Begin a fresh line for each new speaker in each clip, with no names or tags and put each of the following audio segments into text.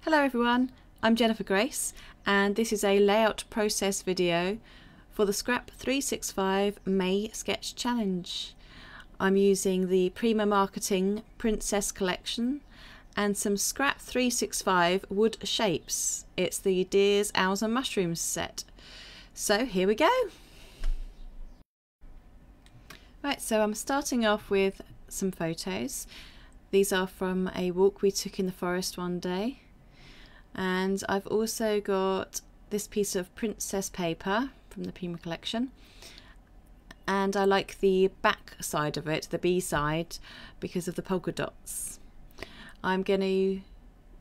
Hello everyone, I'm Jennifer Grace and this is a layout process video for the Scrap 365 May Sketch Challenge. I'm using the Prima Marketing Princess Collection and some Scrap 365 wood shapes. It's the Deers, Owls and Mushrooms set. So here we go. Right, so I'm starting off with some photos. These are from a walk we took in the forest one day. And I've also got this piece of princess paper from the Prima collection, and I like the back side of it, the B side, because of the polka dots. I'm going to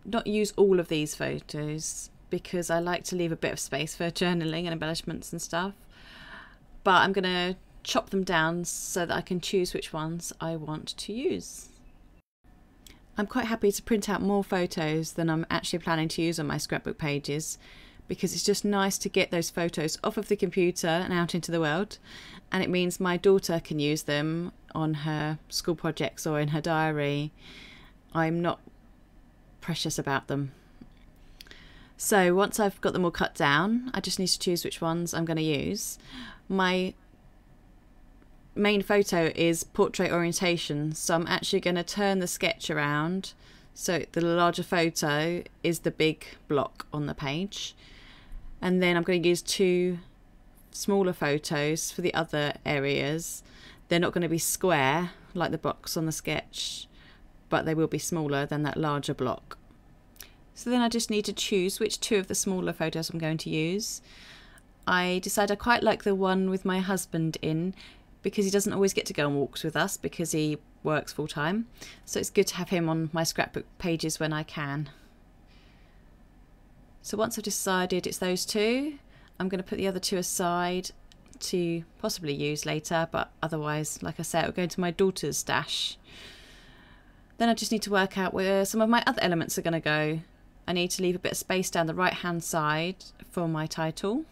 not use all of these photos because I like to leave a bit of space for journaling and embellishments and stuff, but I'm going to chop them down so that I can choose which ones I want to use. I'm quite happy to print out more photos than I'm actually planning to use on my scrapbook pages, because it's just nice to get those photos off of the computer and out into the world, and it means my daughter can use them on her school projects or in her diary. I'm not precious about them. So once I've got them all cut down, I just need to choose which ones I'm going to use. My main photo is portrait orientation, so I'm actually going to turn the sketch around so the larger photo is the big block on the page, and then I'm going to use two smaller photos for the other areas. They're not going to be square like the box on the sketch, but they will be smaller than that larger block. So then I just need to choose which two of the smaller photos I'm going to use. I decided I quite like the one with my husband in, because he doesn't always get to go on walks with us because he works full time. So it's good to have him on my scrapbook pages when I can. So once I've decided it's those two, I'm going to put the other two aside to possibly use later, but otherwise, like I said, it'll go into my daughter's stash. Then I just need to work out where some of my other elements are going to go. I need to leave a bit of space down the right hand side for my title.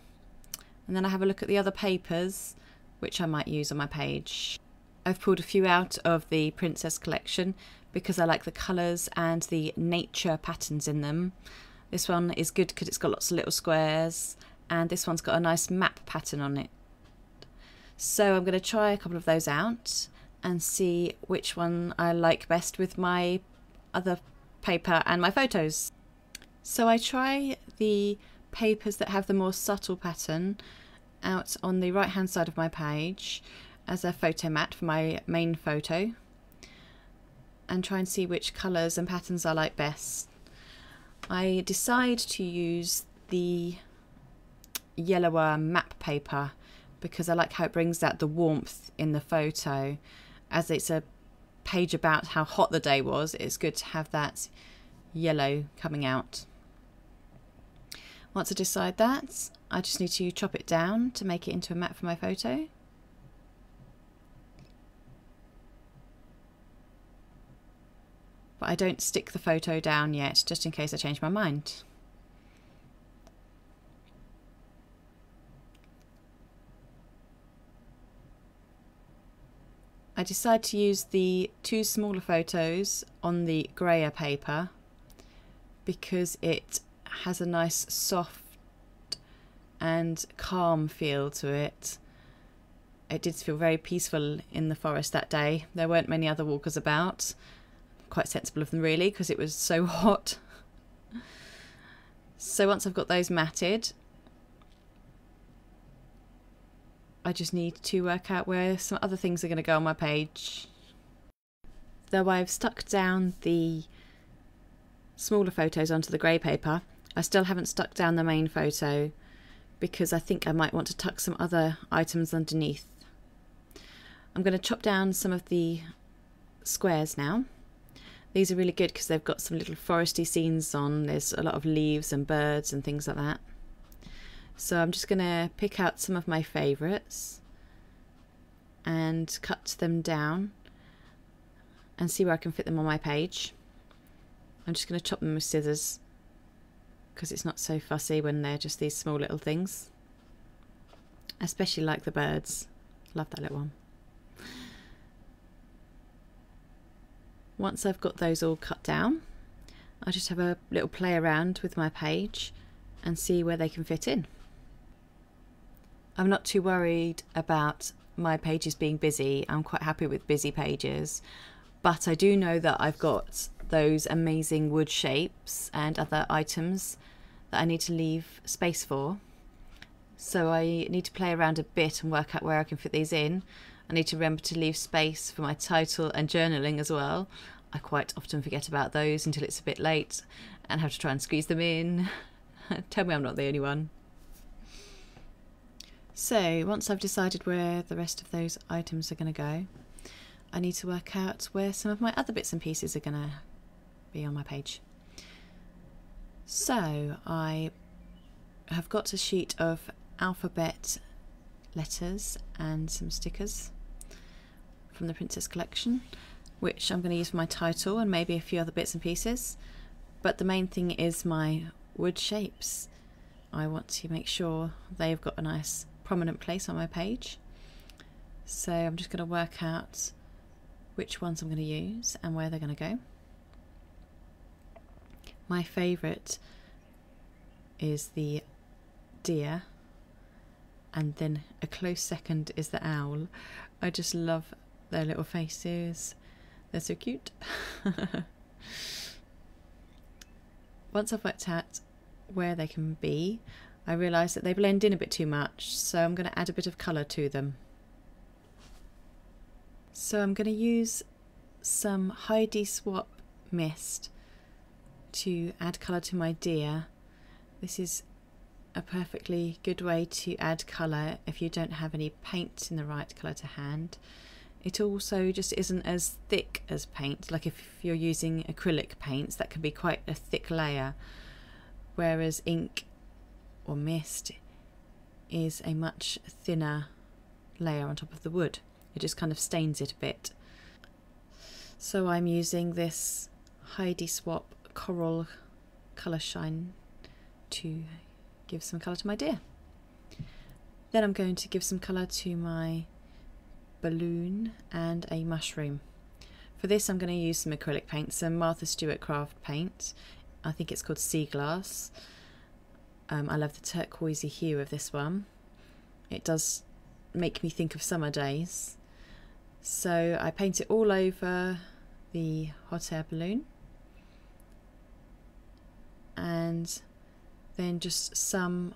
And then I have a look at the other papers which I might use on my page. I've pulled a few out of the Princess collection because I like the colours and the nature patterns in them. This one is good because it's got lots of little squares, and this one's got a nice map pattern on it. So I'm going to try a couple of those out and see which one I like best with my other paper and my photos. So I try the papers that have the more subtle pattern out on the right hand side of my page as a photo mat for my main photo, and try and see which colours and patterns I like best. I decide to use the yellower map paper because I like how it brings out the warmth in the photo. As it's a page about how hot the day was, it's good to have that yellow coming out. Once I decide that, I just need to chop it down to make it into a mat for my photo. But I don't stick the photo down yet, just in case I change my mind. I decide to use the two smaller photos on the grayer paper because it has a nice soft and calm feel to it. It did feel very peaceful in the forest that day. There weren't many other walkers about. Quite sensible of them really, because it was so hot. So once I've got those matted, I just need to work out where some other things are going to go on my page. Though I've stuck down the smaller photos onto the grey paper, I still haven't stuck down the main photo because I think I might want to tuck some other items underneath. I'm going to chop down some of the squares now. These are really good because they've got some little foresty scenes on. There's a lot of leaves and birds and things like that. So I'm just going to pick out some of my favourites and cut them down and see where I can fit them on my page. I'm just going to chop them with scissors because it's not so fussy when they're just these small little things. I especially like the birds. Love that little one. Once I've got those all cut down, I just have a little play around with my page and see where they can fit in. I'm not too worried about my pages being busy. I'm quite happy with busy pages, but I do know that I've got those amazing wood shapes and other items that I need to leave space for. So I need to play around a bit and work out where I can fit these in. I need to remember to leave space for my title and journaling as well. I quite often forget about those until it's a bit late and have to try and squeeze them in. Tell me I'm not the only one. So once I've decided where the rest of those items are going to go, I need to work out where some of my other bits and pieces are going to be on my page. So I have got a sheet of alphabet letters and some stickers from the Princess Collection, which I'm going to use for my title and maybe a few other bits and pieces. But the main thing is my wood shapes. I want to make sure they've got a nice prominent place on my page. So I'm just going to work out which ones I'm going to use and where they're going to go. My favourite is the deer, and then a close second is the owl. I just love their little faces. They're so cute. Once I've worked out where they can be, I realise that they blend in a bit too much, so I'm going to add a bit of colour to them. So I'm going to use some Heidi Swap mist to add colour to my deer. This is a perfectly good way to add colour if you don't have any paint in the right colour to hand. It also just isn't as thick as paint, like if you're using acrylic paints, that can be quite a thick layer, whereas ink or mist is a much thinner layer on top of the wood. It just kind of stains it a bit. So I'm using this Heidi Swap Coral Colour Shine to give some colour to my deer. Then I'm going to give some colour to my balloon and a mushroom. For this I'm going to use some acrylic paint, some Martha Stewart craft paint. I think it's called Sea Glass. I love the turquoisey hue of this one. It does make me think of summer days. So I paint it all over the hot air balloon, and then just some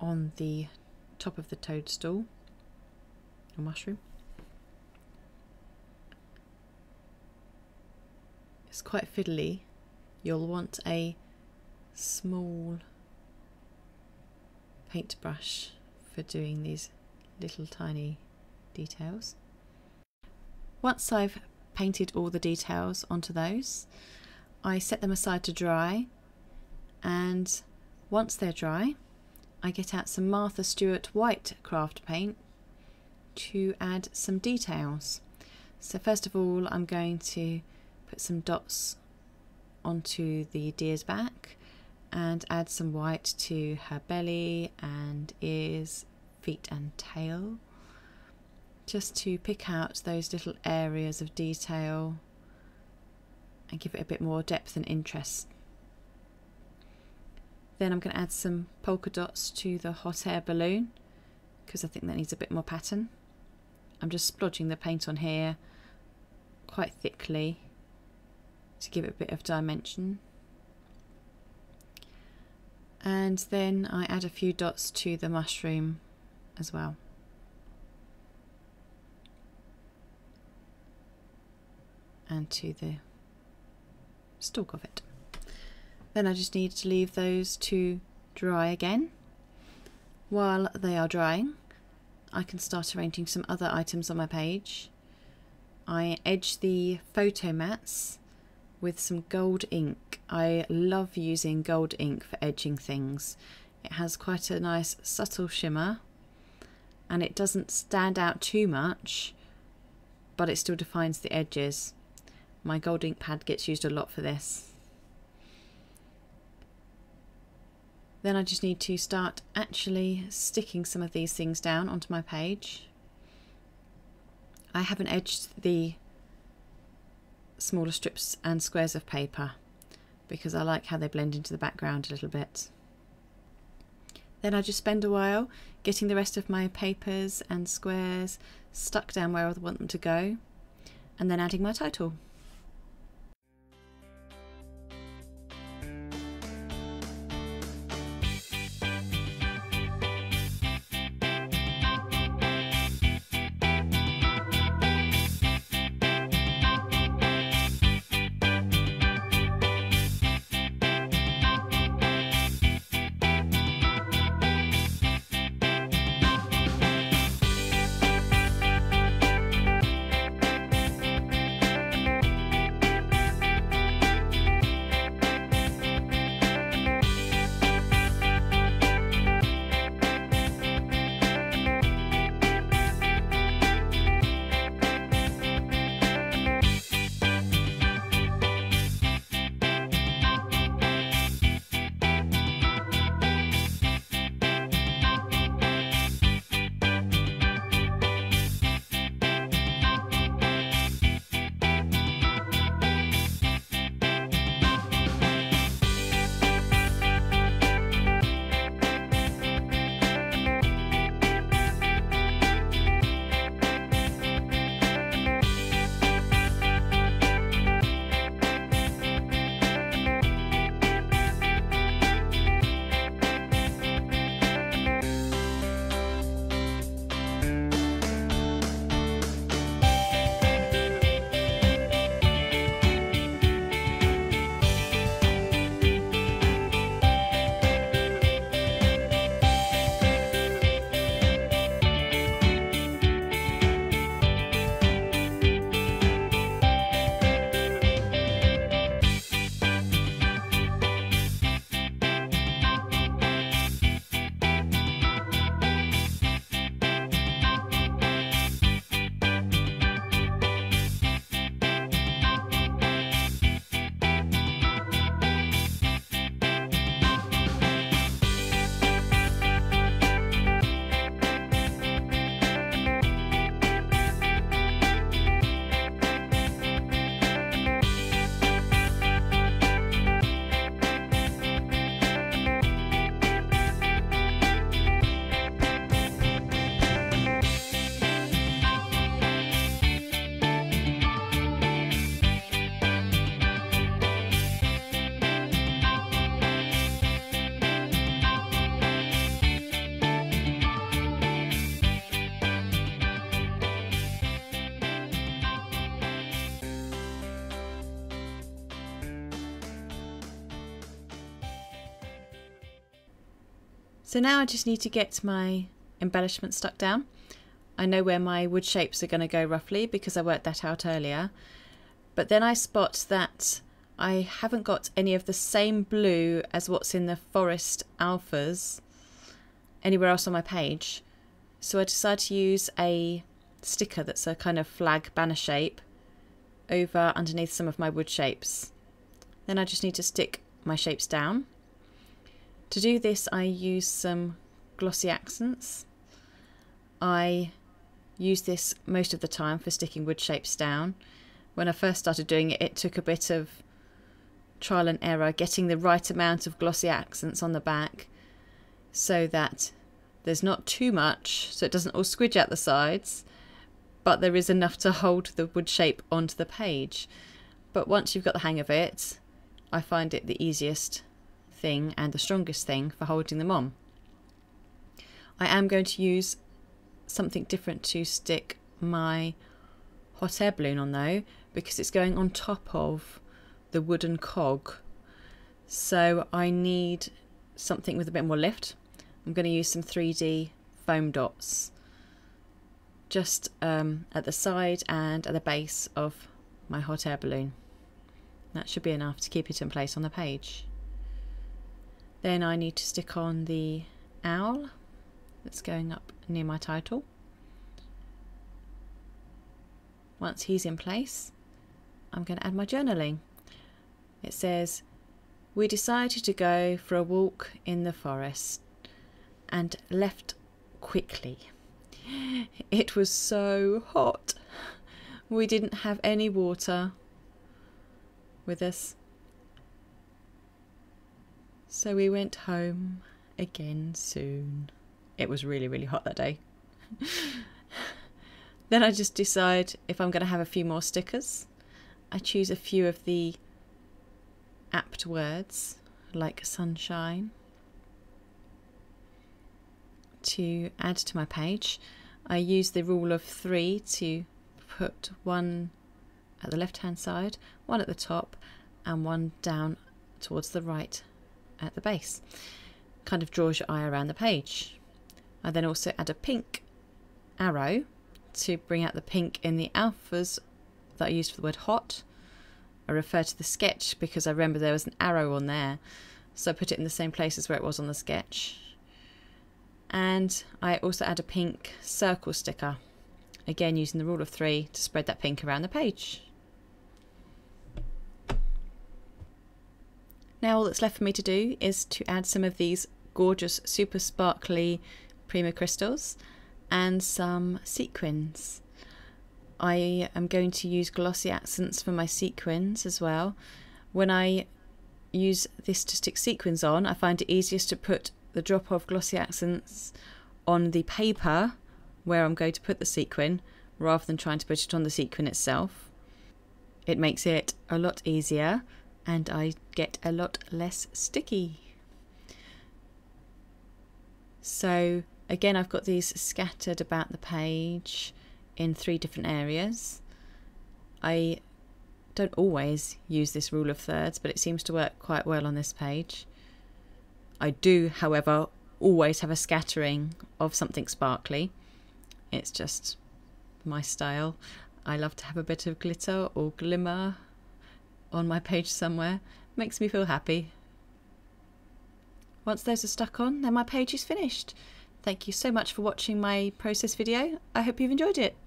on the top of the toadstool or mushroom. It's quite fiddly. You'll want a small paintbrush for doing these little tiny details. Once I've painted all the details onto those, I set them aside to dry, and once they're dry I get out some Martha Stewart white craft paint to add some details. So first of all I'm going to put some dots onto the deer's back and add some white to her belly and ears, feet and tail, just to pick out those little areas of detail and give it a bit more depth and interest. Then I'm going to add some polka dots to the hot air balloon because I think that needs a bit more pattern. I'm just splodging the paint on here quite thickly to give it a bit of dimension. And then I add a few dots to the mushroom as well. And to the stalk of it. Then I just need to leave those to dry again. While they are drying, I can start arranging some other items on my page. I edge the photo mats with some gold ink. I love using gold ink for edging things. It has quite a nice subtle shimmer and it doesn't stand out too much, but it still defines the edges. My gold ink pad gets used a lot for this. Then I just need to start actually sticking some of these things down onto my page. I haven't edged the smaller strips and squares of paper, because I like how they blend into the background a little bit. Then I just spend a while getting the rest of my papers and squares stuck down where I want them to go, and then adding my title. So now I just need to get my embellishment stuck down. I know where my wood shapes are going to go roughly because I worked that out earlier. But then I spot that I haven't got any of the same blue as what's in the Forest Alphas anywhere else on my page. So I decided to use a sticker that's a kind of flag banner shape over underneath some of my wood shapes. Then I just need to stick my shapes down. To do this I use some glossy accents. I use this most of the time for sticking wood shapes down. When I first started doing it, it took a bit of trial and error getting the right amount of glossy accents on the back so that there's not too much, so it doesn't all squidge out the sides, but there is enough to hold the wood shape onto the page. But once you've got the hang of it, I find it the easiest thing and the strongest thing for holding them on. I am going to use something different to stick my hot air balloon on though, because it's going on top of the wooden cog, so I need something with a bit more lift. I'm going to use some 3D foam dots just at the side and at the base of my hot air balloon. That should be enough to keep it in place on the page. Then I need to stick on the owl that's going up near my title. Once he's in place, I'm going to add my journaling. It says, "We decided to go for a walk in the forest and left quickly. It was so hot. We didn't have any water with us. So we went home again soon. It was really, really hot that day. Then I just decide if I'm going to have a few more stickers. I choose a few of the apt words like sunshine to add to my page. I use the rule of 3 to put one at the left hand side, one at the top and one down towards the right at the base. Kind of draws your eye around the page. I then also add a pink arrow to bring out the pink in the alphas that I used for the word hot. I refer to the sketch because I remember there was an arrow on there, so I put it in the same place as where it was on the sketch. And I also add a pink circle sticker, again using the rule of 3 to spread that pink around the page. Now all that's left for me to do is to add some of these gorgeous super sparkly Prima crystals and some sequins. I am going to use glossy accents for my sequins as well. When I use this to stick sequins on, I find it easiest to put the drop of glossy accents on the paper where I'm going to put the sequin rather than trying to put it on the sequin itself. It makes it a lot easier and I get a lot less sticky. So again, I've got these scattered about the page in 3 different areas. I don't always use this rule of thirds, but it seems to work quite well on this page. I do, however, always have a scattering of something sparkly. It's just my style. I love to have a bit of glitter or glimmer on my page somewhere. Makes me feel happy. Once those are stuck on, then my page is finished. Thank you so much for watching my process video. I hope you've enjoyed it.